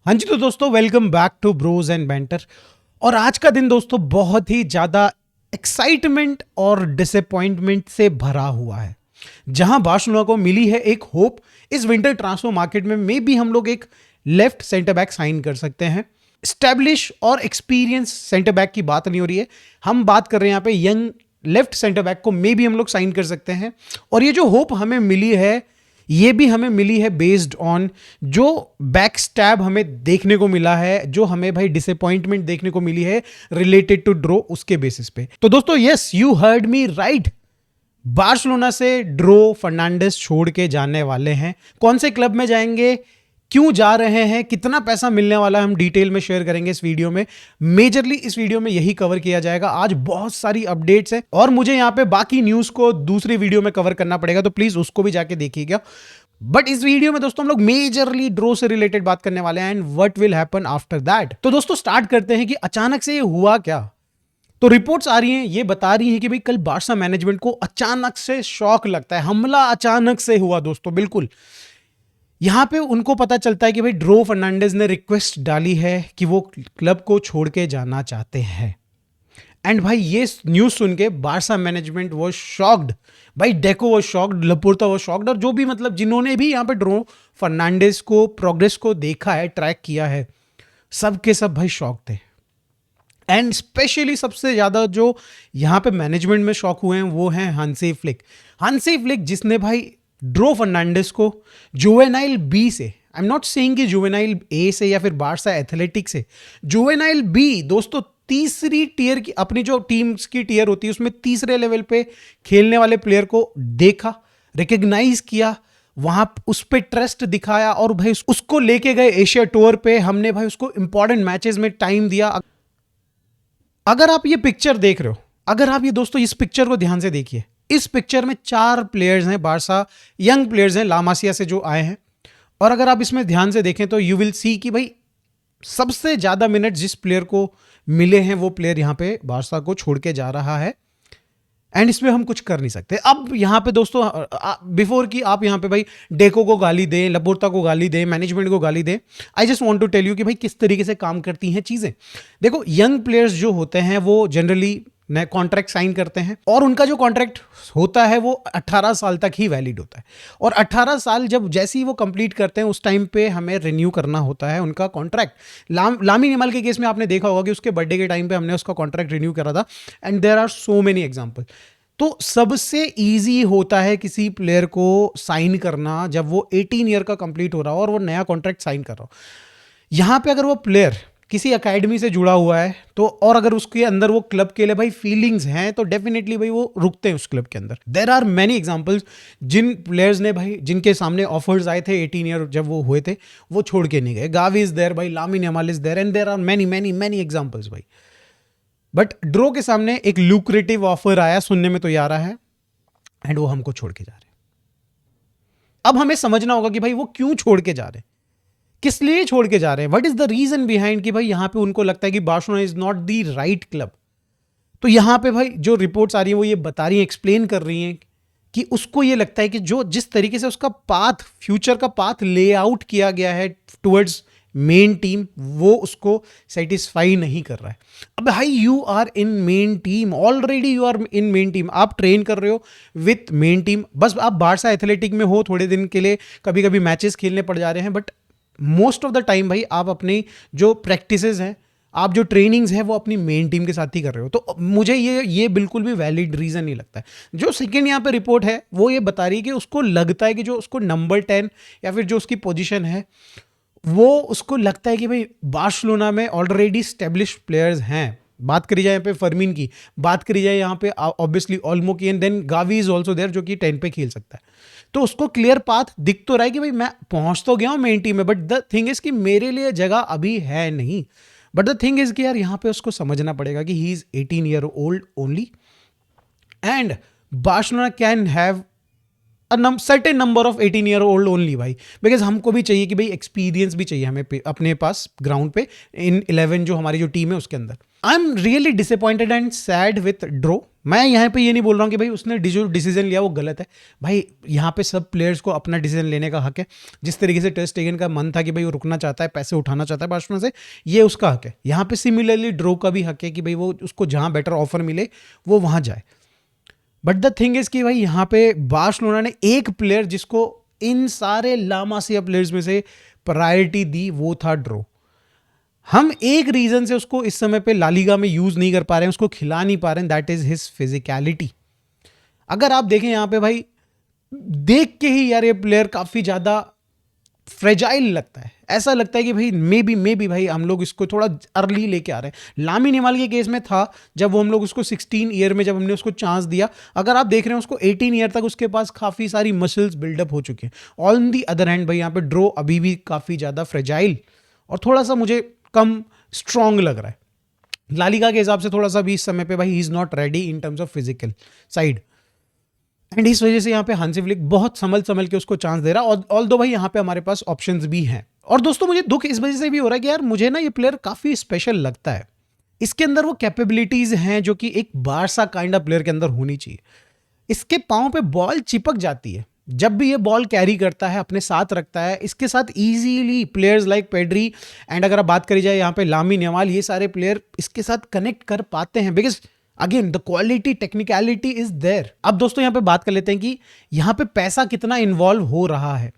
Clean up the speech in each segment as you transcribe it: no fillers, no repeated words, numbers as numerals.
हाँ जी, तो दोस्तों welcome back to bros and banter. और आज का दिन दोस्तों बहुत ही ज़्यादा एक्साइटमेंट और डिसअपॉइंटमेंट से भरा हुआ है। जहां बार्सिलोना को मिली है एक होप, इस विंटर ट्रांसफर मार्केट में मे बी हम लोग एक लेफ्ट सेंटर बैक साइन कर सकते हैं। स्टैब्लिश और एक्सपीरियंस सेंटर बैक की बात नहीं हो रही है, हम बात कर रहे हैं यहाँ पे यंग लेफ्ट सेंटर बैक को मे बी हम लोग साइन कर सकते हैं। और ये जो होप हमें मिली है, ये भी हमें मिली है बेस्ड ऑन जो बैक स्टैब हमें देखने को मिला है, जो हमें भाई डिसअपॉइंटमेंट देखने को मिली है रिलेटेड टू ड्रो, उसके बेसिस पे। तो दोस्तों yes, you heard me right, Barcelona से ड्रो फर्नांडिस छोड़ के जाने वाले हैं। कौन से क्लब में जाएंगे, क्यों जा रहे हैं, कितना पैसा मिलने वाला है, हम डिटेल में शेयर करेंगे इस वीडियो में। मेजरली इस वीडियो में यही कवर किया जाएगा। आज बहुत सारी अपडेट्स हैं और मुझे यहां पे बाकी न्यूज को दूसरी वीडियो में कवर करना पड़ेगा, तो प्लीज उसको भी जाके देखिएगा। बट इस वीडियो में दोस्तों हम लोग मेजरली ड्रो से रिलेटेड बात करने वाले हैं and what will happen after that. तो दोस्तों स्टार्ट करते हैं कि अचानक से ये हुआ क्या। तो रिपोर्ट्स आ रही हैं, ये बता रही हैं कि भाई कल बार्सा मैनेजमेंट को अचानक से शॉक लगता है, हमला अचानक से हुआ दोस्तों। बिल्कुल यहां पे उनको पता चलता है कि भाई ड्रो फर्नांडिस ने रिक्वेस्ट डाली है कि वो क्लब को छोड़ के जाना चाहते हैं। एंड भाई ये न्यूज सुन के बार्सा मैनेजमेंट वो शॉक्ड, भाई डेको वो शॉक्ड, लपोर्ता वो शॉक्ड, और जो भी मतलब जिन्होंने भी यहाँ पे ड्रो फर्नांडिस को प्रोग्रेस को देखा है, ट्रैक किया है, सब के सब भाई शॉक थे। एंड स्पेशली सबसे ज्यादा जो यहाँ पे मैनेजमेंट में शॉक हुए हैं वो हैं हांसी फ्लिक। हांसी फ्लिक जिसने भाई ड्रो फर्नांडिस को जुवेनाइल बी से, आई एम नॉट सेइंग कि जुवेनाइल ए से या फिर बार्सा एथलेटिक से, जुवेनाइल बी दोस्तों तीसरी टियर की, अपनी जो टीम्स की टियर होती है उसमें तीसरे लेवल पे खेलने वाले प्लेयर को देखा, रिकग्नाइज किया, वहां उस पर ट्रस्ट दिखाया और भाई उसको लेके गए एशिया टूर पे। हमने भाई उसको इंपॉर्टेंट मैचेस में टाइम दिया। अगर आप ये पिक्चर देख रहे हो, अगर आप ये दोस्तों इस पिक्चर को ध्यान से देखिए, इस पिक्चर में 4 प्लेयर्स हैं बार्सा, यंग प्लेयर्स हैं ला मासिया से जो आए हैं। और अगर आप इसमें ध्यान से देखें तो यू विल सी कि भाई सबसे ज्यादा मिनट जिस प्लेयर को मिले हैं वो प्लेयर यहां पे बार्सा को छोड़ के जा रहा है। एंड इसमें हम कुछ कर नहीं सकते। अब यहां पे दोस्तों बिफोर कि आप यहां पे भाई डेको को गाली दें, लपोर्ता को गाली दें, मैनेजमेंट को गाली दें, I just want to tell you कि भाई किस तरीके से काम करती हैं चीजें। देखो यंग प्लेयर्स जो होते हैं वो जनरली नए कॉन्ट्रैक्ट साइन करते हैं और उनका जो कॉन्ट्रैक्ट होता है वो 18 साल तक ही वैलिड होता है। और 18 साल जब जैसे ही वो कंप्लीट करते हैं उस टाइम पे हमें रिन्यू करना होता है उनका कॉन्ट्रैक्ट। लामिन यमाल के केस में आपने देखा होगा कि उसके बर्थडे के टाइम पे हमने उसका कॉन्ट्रैक्ट रिन्यू करा था। And there are so many example. तो सबसे इजी होता है किसी प्लेयर को साइन करना जब वो 18 ईयर का कंप्लीट हो रहा हो और वो नया कॉन्ट्रैक्ट साइन कर रहा हो। यहां पे अगर वो प्लेयर किसी एकेडमी से जुड़ा हुआ है तो, और अगर उसके अंदर वो क्लब के लिए भाई फीलिंग्स हैं, तो डेफिनेटली भाई वो रुकते हैं उस क्लब के अंदर। देयर आर मेनी एग्जांपल्स जिन प्लेयर्स ने भाई, जिनके सामने ऑफर्स आए थे 18 ईयर जब वो हुए थे, वो छोड़ के नहीं गए। गावी इज देयर भाई, Lamine Yamal is there, and there are many many many examples भाई। बट ड्रो के सामने एक लुक्रेटिव ऑफर आया, सुनने में तो ये आ रहा है, एंड वो हमको छोड़ के जा रहे हैं। अब हमें समझना होगा कि भाई वो क्यों छोड़ के जा रहे हैं, किस लिए छोड़ के जा रहे हैं, what is the reason behind कि भाई यहां पे उनको लगता है कि Barcelona is not the right club. तो यहां पे भाई जो रिपोर्ट्स आ रही है वो ये बता रही है, एक्सप्लेन कर रही हैं कि उसको ये लगता है कि जो जिस तरीके से उसका पाथ, फ्यूचर का पाथ लेआउट किया गया है टुवर्ड्स मेन टीम, वो उसको सेटिस्फाई नहीं कर रहा है। अब भाई you are in main team already, you are in main team, आप ट्रेन कर रहे हो विथ मेन टीम, बस आप बार्सा एथलेटिक में हो थोड़े दिन के लिए, कभी कभी मैचेस खेलने पड़ जा रहे हैं, but most of the time भाई आप अपनी जो प्रैक्टिसेस हैं, आप जो ट्रेनिंग्स हैं, वो अपनी मेन टीम के साथ ही कर रहे हो। तो मुझे ये बिल्कुल भी वैलिड रीजन नहीं लगता है। जो सेकेंड यहाँ पे रिपोर्ट है वो ये बता रही है कि उसको लगता है कि जो उसको नंबर 10 या फिर जो उसकी पोजीशन है, वो उसको लगता है कि भाई बार्सिलोना में ऑलरेडी स्टेब्लिश प्लेयर्स हैं। बात करी जाए यहाँ पे फर्मीन की, बात करी जाए यहाँ पे ऑब्वियसली ओल्मो की, and then Gavi is also there जो कि 10 पे खेल सकता है। तो उसको क्लियर पाथ दिख तो रहा है कि भाई मैं पहुंच तो गया हूं मेन टीम में, बट द थिंग इज कि मेरे लिए जगह अभी है नहीं। बट द थिंग इज कि यार यहाँ पे उसको समझना पड़ेगा कि he is 18 year old only, and Barcelona can have certain number of 18 year old only भाई, बिकॉज हमको भी चाहिए कि भाई एक्सपीरियंस भी चाहिए हमें अपने पास ग्राउंड पे इन 11 जो हमारी जो टीम है उसके अंदर। I am really disappointed and sad with draw. मैं यहाँ पे ये नहीं बोल रहा हूँ कि भाई उसने जो डिसीजन लिया वो गलत है। भाई यहाँ पे सब प्लेयर्स को अपना डिसीजन लेने का हक है। जिस तरीके से टर स्टेगन का मन था कि भाई वो रुकना चाहता है, पैसे उठाना चाहता है बार्सिलोना से, ये उसका हक है। यहाँ पे सिमिलरली ड्रो का भी हक है कि भाई वो उसको जहाँ बेटर ऑफर मिले वो वहाँ जाए। बट द थिंग इज कि भाई यहाँ पे बार्सिलोना ने एक प्लेयर जिसको इन सारे लामासिया प्लेयर्स में से प्रायोरिटी दी, वो था ड्रो। हम एक रीजन से उसको इस समय पे लालीगा में यूज नहीं कर पा रहे हैं, उसको खिला नहीं पा रहे हैं, दैट इज हिज फिजिकलिटी। अगर आप देखें यहाँ पे भाई, देख के ही यार ये प्लेयर काफी ज्यादा फ्रेजाइल लगता है। ऐसा लगता है कि भाई मे बी भाई हम लोग इसको थोड़ा अर्ली लेके आ रहे हैं। लामिन यमाल के केस में था जब वो हम लोग उसको 16 ईयर में जब हमने उसको चांस दिया, अगर आप देख रहे हैं उसको 18 ईयर तक उसके पास काफ़ी सारी मसल्स बिल्डअप हो चुके हैं। ऑन दी अदर हैंड भाई यहाँ पे ड्रो अभी भी काफ़ी ज़्यादा फ्रेजाइल और थोड़ा सा मुझे कम स्ट्रॉन्ग लग रहा है। लालिगा के हिसाब से थोड़ा सा भी इस समय पे भाई he is not ready in terms of physical side, and इस वजह से यहाँ पे हांसी फ्लिक बहुत संभल के उसको चांस दे रहा है। ऑल दो भाई यहाँ पे हमारे पास ऑप्शंस भी हैं। और दोस्तों मुझे दुख इस वजह से भी हो रहा है कि यार मुझे ना ये प्लेयर काफी स्पेशल लगता है। इसके अंदर वो कैपेबिलिटीज हैं जो कि एक बारसा काइंड ऑफ प्लेयर के अंदर होनी चाहिए। इसके पाँव पे बॉल चिपक जाती है, जब भी ये बॉल कैरी करता है अपने साथ रखता है। इसके साथ easily players like Pedri and अगर आप बात करी जाए यहाँ पे लामिन यमाल, ये सारे प्लेयर इसके साथ कनेक्ट कर पाते हैं because again the quality technicality is there. अब दोस्तों यहाँ पे बात कर लेते हैं कि यहाँ पे पैसा कितना इन्वॉल्व हो रहा है।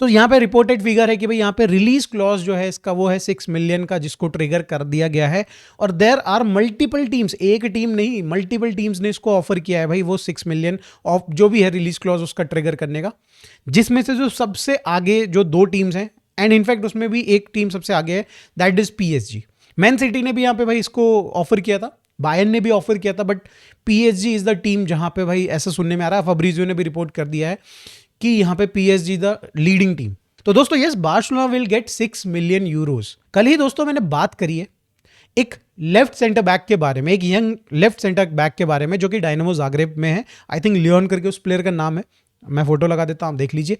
तो यहाँ पे रिपोर्टेड फिगर है कि भाई यहाँ पे रिलीज क्लॉज जो है इसका वो है 6 मिलियन का, जिसको ट्रिगर कर दिया गया है। और देयर आर मल्टीपल टीम्स, एक टीम नहीं मल्टीपल टीम्स ने इसको ऑफर किया है भाई वो 6 मिलियन ऑफ जो भी है रिलीज क्लॉज उसका ट्रिगर करने का, जिसमें से जो सबसे आगे जो 2 टीम्स हैं, एंड इनफैक्ट उसमें भी एक टीम सबसे आगे है, that is PSG। Man city ने भी यहाँ पे भाई इसको ऑफर किया था, बायर्न ने भी ऑफर किया था, but PSG is the team जहां पे भाई ऐसा सुनने में आ रहा है, फब्रिजियो ने भी रिपोर्ट कर दिया है कि यहां पे PSG द लीडिंग टीम। तो दोस्तों yes, Barcelona will get 6 million Euros. कल ही दोस्तों मैंने बात करी है एक लेफ्ट सेंटर बैक के बारे में, एक यंग लेफ्ट सेंटर बैक के बारे में जो कि डायनामो ज़ाग्रेब में है। आई थिंक लियोन करके उस प्लेयर का नाम है, मैं फोटो लगा देता हूं, आप देख लीजिए।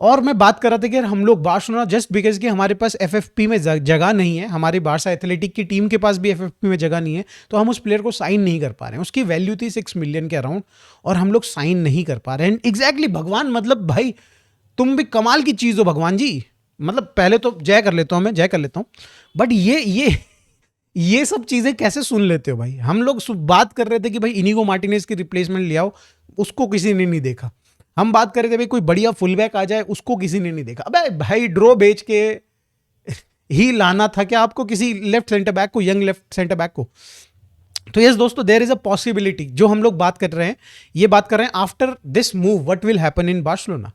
और मैं बात कर रहा था कि हम लोग बार्सिलोना जस्ट बिकॉज कि हमारे पास FFP में जगह नहीं है, हमारी बार्सा एथलेटिक की टीम के पास भी FFP में जगह नहीं है, तो हम उस प्लेयर को साइन नहीं कर पा रहे हैं। उसकी वैल्यू थी 6 मिलियन के अराउंड और हम लोग साइन नहीं कर पा रहे हैं। एग्जैक्टली भगवान, मतलब भाई तुम भी कमाल की चीज़ हो भगवान जी। मतलब पहले तो जय कर लेता हूँ, मैं जय कर लेता हूँ, बट ये सब चीज़ें कैसे सुन लेते हो भाई। हम लोग बात कर रहे थे कि भाई इनिगो मार्टिनेज की रिप्लेसमेंट ले आओ, उसको किसी ने नहीं देखा। हम बात कर रहे थे भाई कोई बढ़िया फुल बैक आ जाए, उसको किसी ने नहीं देखा। अबे भाई ड्रो बेच के ही लाना था क्या आपको किसी लेफ्ट सेंटर बैक को, यंग लेफ्ट सेंटर बैक को? तो यस दोस्तों, देयर इज अ पॉसिबिलिटी। जो हम लोग बात कर रहे हैं, ये बात कर रहे हैं after this move what will happen in Barcelona.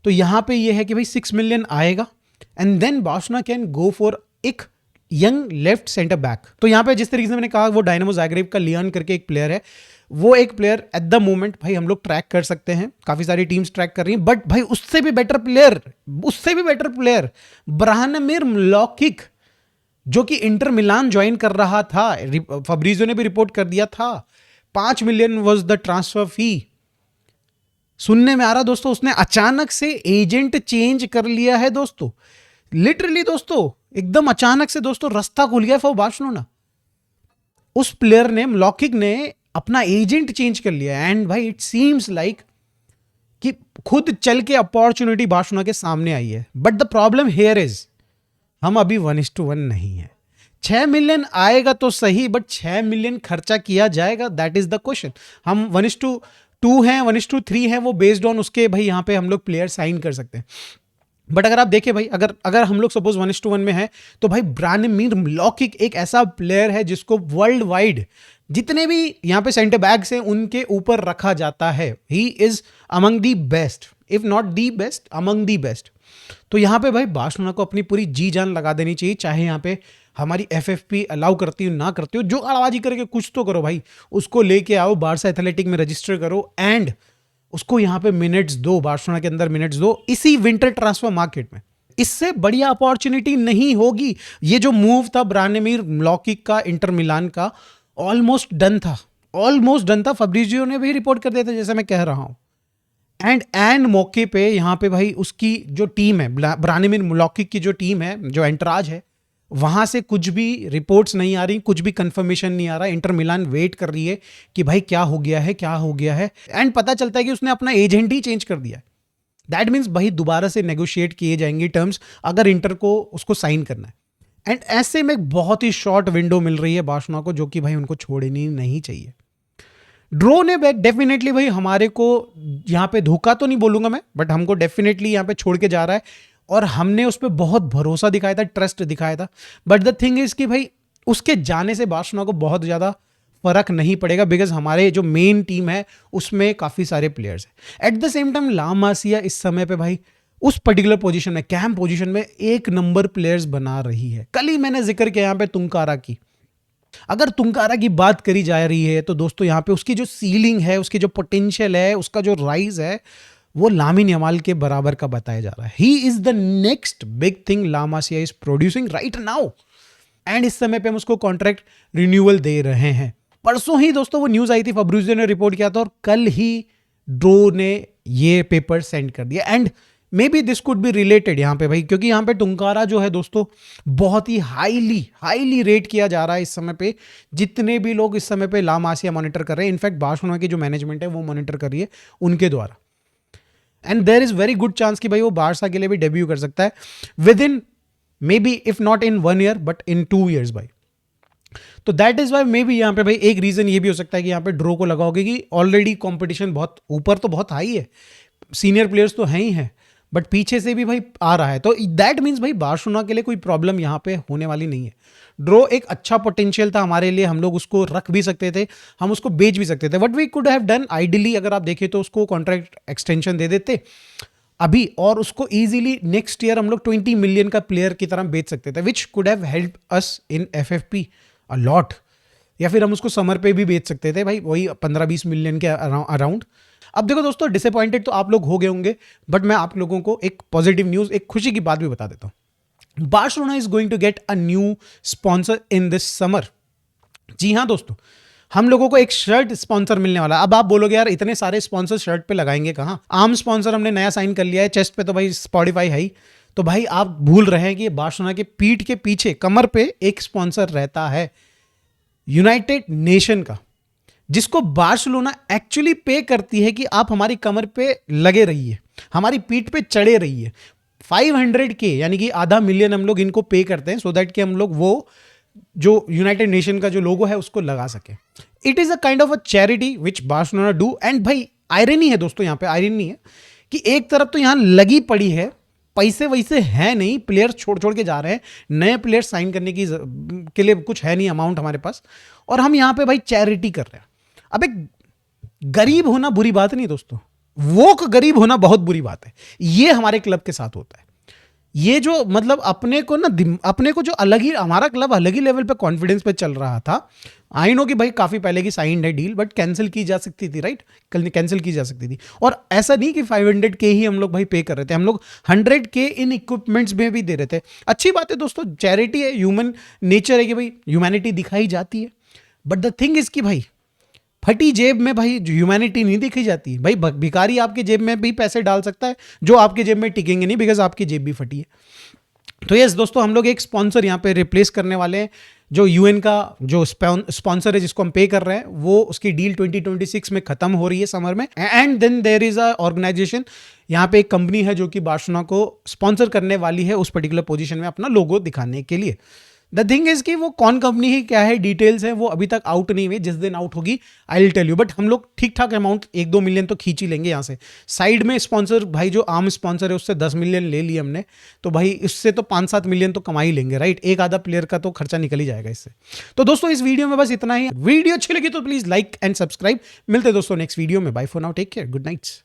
तो यहां पे ये है कि भाई 6 मिलियन आएगा and then Barcelona can go for एक यंग लेफ्ट सेंटर बैक। तो यहां पे जिस तरीके से मैंने कहा वो डायनामो ज़ाग्रेब का लियोन करके एक प्लेयर है, वो एक प्लेयर एट द मोमेंट भाई हम लोग ट्रैक कर सकते हैं, काफी सारी टीम्स ट्रैक कर रही हैं, बट भाई उससे भी बेटर प्लेयर ब्रानिमिर म्लॉकिक, जो कि इंटर मिलान ज्वाइन कर रहा था। फब्रिजियो ने भी रिपोर्ट कर दिया था 5 million was the transfer fee. सुनने में आ रहा दोस्तों उसने अचानक से एजेंट चेंज कर लिया है दोस्तों, लिटरली दोस्तों एकदम अचानक से दोस्तों रास्ता खुल गया फॉर बार्सिलोना। उस प्लेयर ने, म्लॉकिक ने अपना एजेंट चेंज कर लिया एंड भाई इट सीम्स लाइक कि खुद चल के अपॉर्चुनिटी बार्सिलोना के सामने आई है। But the problem here is हम अभी 1:1 नहीं है। 6 मिलियन आएगा तो सही, बट 6 मिलियन खर्चा किया जाएगा, दैट इज द क्वेश्चन। हम 1:2 हैं, 1:3 हैं, वो बेस्ड ऑन उसके भाई यहाँ पे हम लोग प्लेयर साइन कर सकते हैं। बट अगर आप देखें भाई, अगर हम लोग सपोज 1:1 में है, तो भाई ब्रानिमिर म्लॉकिक एक ऐसा प्लेयर है जिसको वर्ल्ड वाइड जितने भी यहाँ पे सेंटर बैक्स हैं उनके ऊपर रखा जाता है। He is among the best, if not the best, among the best. तो यहाँ पे भाई बार्सिलोना को अपनी पूरी जी जान लगा देनी चाहिए, चाहे यहाँ पे हमारी FFP अलाउ करती हो ना करती हो, जो अड़ाबाजी करके कुछ तो करो भाई, उसको लेके आओ, बार्सा एथलेटिक में रजिस्टर करो एंड उसको यहाँ पे मिनट्स दो, बार्सिलोना के अंदर मिनट्स दो इसी विंटर ट्रांसफर मार्केट में। इससे बढ़िया अपॉर्चुनिटी नहीं होगी। ये जो मूव था ब्रानिमिर म्लॉकिक का इंटर मिलान का, ऑलमोस्ट डन था। फब्रिजियो ने भी रिपोर्ट कर दिया था जैसे मैं कह रहा हूं। एंड मौके पे यहाँ पे भाई उसकी जो टीम है, ब्रानिमिर म्लॉकिक की जो टीम है, जो एंटराज है, वहां से कुछ भी रिपोर्ट्स नहीं आ रही, कुछ भी कंफर्मेशन नहीं आ रहा। इंटर मिलान वेट कर रही है कि भाई क्या हो गया है, क्या हो गया है, एंड पता चलता है कि उसने अपना एजेंट ही चेंज कर दिया है। दैट मीन्स भाई दोबारा से नेगोशिएट किए जाएंगे टर्म्स अगर इंटर को उसको साइन करना है। एंड ऐसे में एक बहुत ही शॉर्ट विंडो मिल रही है बार्सिलोना को, जो कि भाई उनको छोड़नी नहीं चाहिए। ड्रो ने डेफिनेटली भाई हमारे को यहाँ पे धोखा तो नहीं बोलूंगा मैं, बट हमको डेफिनेटली यहाँ पे छोड़ के जा रहा है और हमने उस पर बहुत भरोसा दिखाया था, ट्रस्ट दिखाया था। बट द थिंग इज कि भाई उसके जाने से बार्सिलोना को बहुत ज़्यादा फर्क नहीं पड़ेगा, बिकॉज हमारे जो मेन टीम है उसमें काफ़ी सारे प्लेयर्स हैं। एट द सेम टाइम ला मासिया इस समय पे भाई उस पर्टिकुलर पोजीशन में, कैम पोजीशन में एक नंबर प्लेयर्स बना रही है। कल ही मैंने जिक्र किया यहाँ पे तुंकारा की। अगर तुंकारा की बात करी जा रही है तो दोस्तों यहाँ पे उसकी जो सीलिंग है, उसकी जो पोटेंशियल है, उसका जो राइज है, वो लामिन यमाल के बराबर का बताया जा रहा है। He is the next big thing La Masia is producing right now, and इस समय पे हम उसको कॉन्ट्रैक्ट रिन्यूअल दे रहे हैं। परसों ही दोस्तों वो न्यूज आई थी, फब्रिजियो ने रिपोर्ट किया था, और कल ही ड्रो ने ये पेपर सेंड कर दिया। And may be this could be related यहाँ पे भाई, क्योंकि यहाँ पे टुंकारा जो है दोस्तों बहुत ही हाईली रेट किया जा रहा है इस समय पे। जितने भी लोग इस समय पे ला मासिया मॉनिटर कर रहे हैं, इनफैक्ट बार्सिलोना की जो मैनेजमेंट है वो मॉनिटर कर रही है उनके द्वारा। And there is very good chance कि भाई वो बारसा के लिए भी डेब्यू कर सकता है within maybe if not in 1 year but in 2 years भाई। तो that is why maybe यहाँ पे भाई एक रीजन ये भी हो सकता है कि यहाँ पे ड्रो को लगाओगे कि ऑलरेडी कंपटीशन बहुत ऊपर तो बहुत हाई है, सीनियर प्लेयर्स तो हैं ही हैं, बट पीछे से भी भाई आ रहा है। तो दैट मीन्स भाई बार्सिलोना के लिए कोई प्रॉब्लम यहाँ पे होने वाली नहीं है। ड्रो एक अच्छा पोटेंशियल था हमारे लिए, हम लोग उसको रख भी सकते थे, हम उसको बेच भी सकते थे। What we could have done ideally, अगर आप देखें तो उसको कॉन्ट्रैक्ट एक्सटेंशन दे देते अभी, और उसको इजीली नेक्स्ट ईयर हम लोग 20 million का प्लेयर की तरह बेच सकते थे, which could have help us in FFP a lot. या फिर हम उसको समर पे भी बेच सकते थे भाई, वही 15-20 million के अराउंड। अब देखो दोस्तों, डिसअपॉइंटेड तो आप लोग हो गए होंगे, बट मैं आप लोगों को एक पॉजिटिव न्यूज, एक खुशी की बात भी बता देता हूं। Barcelona is going to get a new sponsor in this summer. जी हाँ दोस्तों, हम लोगों को एक शर्ट स्पॉन्सर मिलने वाला है। अब आप बोलोगे यार इतने सारे स्पॉन्सर शर्ट पे लगाएंगे कहाँ, आम स्पॉन्सर हमने नया साइन कर लिया है, चेस्ट पे तो भाई स्पॉटिफाई है ही। तो भाई आप भूल रहे हैं कि बार्सिलोना के पीठ के पीछे कमर पे एक स्पॉन्सर रहता है यूनाइटेड नेशन का, जिसको बार्सिलोना एक्चुअली पे करती है कि आप हमारी कमर पे लगे रहिए, हमारी पीठ पे चढ़े रहिए। 500K यानी कि $500 million हम लोग इनको पे करते हैं, सो दैट कि हम लोग वो जो यूनाइटेड नेशन का जो लोगो है उसको लगा सके। It is a kind of a charity which Barcelona do. And भाई आयरनी है दोस्तों, यहाँ पे आयरनी है कि एक तरफ तो यहाँ लगी पड़ी है, पैसे वैसे है नहीं, प्लेयर्स छोड़ के जा रहे हैं, नए प्लेयर्स साइन करने की के लिए कुछ है नहीं अमाउंट हमारे पास, और हम यहाँ पे भाई चैरिटी कर रहे हैं। अब एक गरीब होना बुरी बात नहीं दोस्तों, वो गरीब होना बहुत बुरी बात है। ये हमारे क्लब के साथ होता है। ये जो मतलब अपने को ना, अपने को जो अलग ही, हमारा क्लब अलग ही लेवल पे कॉन्फिडेंस पे चल रहा था। आई नो कि भाई काफी पहले की साइंड है डील, बट कैंसिल की जा सकती थी, राइट, कल कैंसिल की जा सकती थी। और ऐसा नहीं कि 500K ही हम लोग भाई पे कर रहे थे, हम लोग 100K इन इक्विपमेंट्स में भी दे रहे थे। अच्छी बात है दोस्तों, चैरिटी है, ह्यूमन नेचर है कि भाई ह्यूमैनिटी दिखाई जाती है। बट द थिंग इज कि भाई फटी जेब में भाई ह्यूमैनिटी नहीं दिखी जाती। भाई भिखारी आपके जेब में भी पैसे डाल सकता है जो आपके जेब में टिकेंगे नहीं, बिकॉज आपकी जेब भी फटी है। तो यस दोस्तों, हम लोग एक स्पॉन्सर यहाँ पे रिप्लेस करने वाले हैं। जो यूएन का जो स्पॉन्सर है जिसको हम पे कर रहे हैं, वो उसकी डील 2026 में खत्म हो रही है समर में। And then there is a organization, यहाँ पे एक कंपनी है जो कि बार्सिलोना को स्पॉन्सर करने वाली है उस पर्टिकुलर पोजीशन में अपना लोगो दिखाने के लिए। द थिंग इज कि वो कौन कंपनी है, क्या है, डिटेल्स है, वो अभी तक आउट नहीं हुई। जिस दिन आउट होगी I will tell you. But हम लोग ठीक ठाक अमाउंट 1-2 मिलियन तो खींच ही लेंगे यहाँ से। साइड में स्पॉन्सर भाई जो आम स्पॉन्सर है उससे 10 मिलियन ले लिए हमने, तो भाई इससे तो 5-7 मिलियन तो कमा ही लेंगे, राइट। एक आधा प्लेयर का तो खर्चा निकल ही जाएगा इससे। तो दोस्तों इस वीडियो में बस इतना ही। वीडियो अच्छी लगी तो प्लीज लाइक एंड सब्सक्राइब। मिलते दोस्तों नेक्स्ट वीडियो में। Bye for now, take care, good nights.